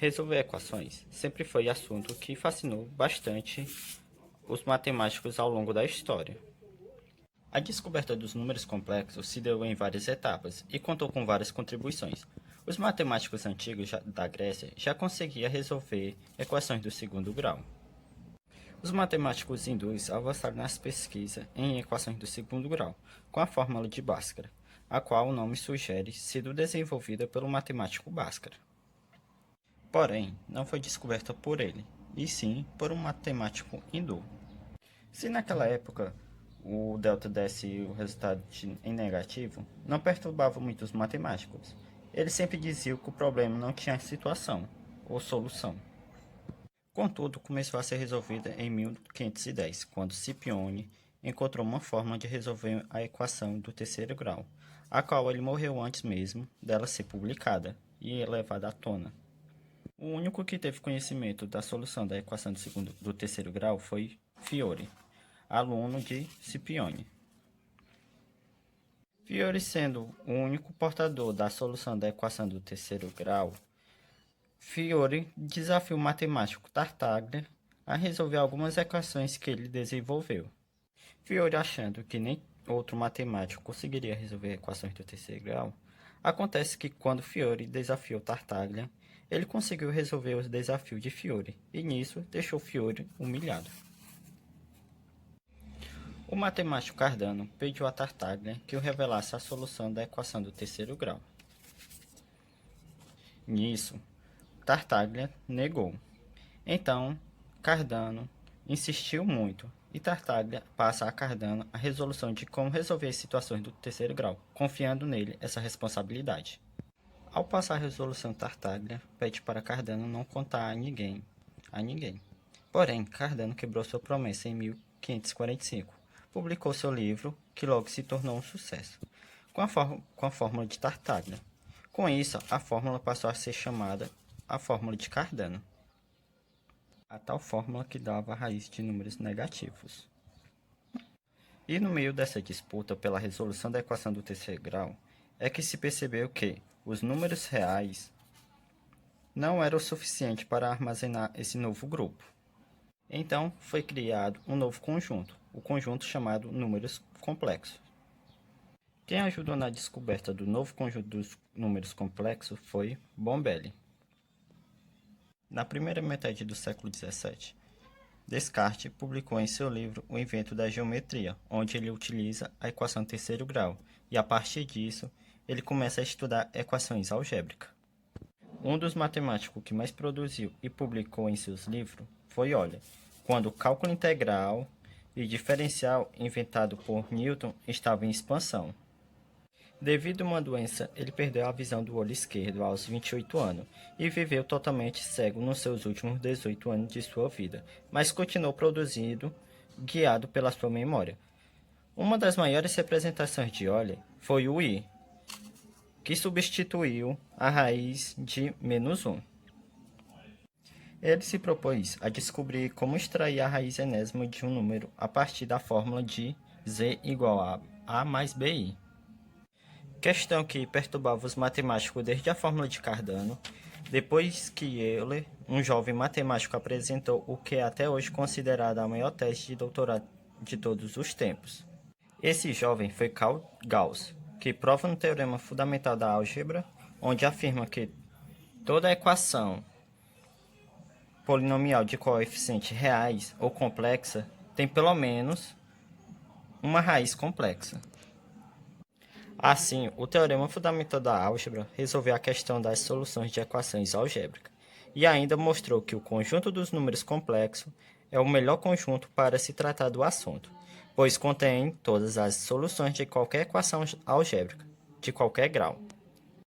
Resolver equações sempre foi assunto que fascinou bastante os matemáticos ao longo da história. A descoberta dos números complexos se deu em várias etapas e contou com várias contribuições. Os matemáticos antigos da Grécia já conseguiam resolver equações do segundo grau. Os matemáticos hindus avançaram nas pesquisas em equações do segundo grau, com a fórmula de Bhaskara, a qual o nome sugere sido desenvolvida pelo matemático Bhaskara. Porém, não foi descoberta por ele, e sim por um matemático hindu. Se naquela época o delta desse o resultado em negativo, não perturbava muito os matemáticos. Eles sempre diziam que o problema não tinha situação ou solução. Contudo, começou a ser resolvida em 1510, quando Scipione encontrou uma forma de resolver a equação do terceiro grau, a qual ele morreu antes mesmo dela ser publicada e levada à tona. O único que teve conhecimento da solução da equação do terceiro grau foi Fiore, aluno de Scipione. Fiore, sendo o único portador da solução da equação do terceiro grau, Fiore desafiou o matemático Tartaglia a resolver algumas equações que ele desenvolveu. Fiore, achando que nem outro matemático conseguiria resolver equações do terceiro grau, acontece que quando Fiore desafiou Tartaglia, ele conseguiu resolver os desafios de Fiore, e nisso deixou Fiore humilhado. O matemático Cardano pediu a Tartaglia que o revelasse a solução da equação do terceiro grau. Nisso, Tartaglia negou. Então, Cardano insistiu muito, e Tartaglia passa a Cardano a resolução de como resolver as situações do terceiro grau, confiando nele essa responsabilidade. Ao passar a resolução, Tartaglia pede para Cardano não contar a ninguém. Porém, Cardano quebrou sua promessa em 1545. Publicou seu livro, que logo se tornou um sucesso, com a fórmula de Tartaglia. Com isso, a fórmula passou a ser chamada a fórmula de Cardano, a tal fórmula que dava a raiz de números negativos. E no meio dessa disputa pela resolução da equação do terceiro grau, é que se percebeu que os números reais não eram o suficiente para armazenar esse novo grupo. Então, foi criado um novo conjunto, o conjunto chamado números complexos. Quem ajudou na descoberta do novo conjunto dos números complexos foi Bombelli. Na primeira metade do século XVII, Descartes publicou em seu livro O Invento da Geometria, onde ele utiliza a equação terceiro grau, e a partir disso, ele começa a estudar equações algébricas. Um dos matemáticos que mais produziu e publicou em seus livros foi Euler, quando o cálculo integral e diferencial inventado por Newton estava em expansão. Devido a uma doença, ele perdeu a visão do olho esquerdo aos 28 anos e viveu totalmente cego nos seus últimos 18 anos de sua vida, mas continuou produzindo, guiado pela sua memória. Uma das maiores representações de Euler foi o I, que substituiu a raiz de -1. Ele se propôs a descobrir como extrair a raiz enésima de um número a partir da fórmula de Z igual a A mais BI. Questão que perturbava os matemáticos desde a fórmula de Cardano, depois que Euler, um jovem matemático, apresentou o que é até hoje considerado a maior tese de doutorado de todos os tempos. Esse jovem foi Carl Gauss, que prova no teorema fundamental da álgebra, onde afirma que toda equação polinomial de coeficientes reais ou complexa tem pelo menos uma raiz complexa. Assim, o teorema fundamental da álgebra resolveu a questão das soluções de equações algébricas e ainda mostrou que o conjunto dos números complexos é o melhor conjunto para se tratar do assunto, pois contém todas as soluções de qualquer equação algébrica, de qualquer grau.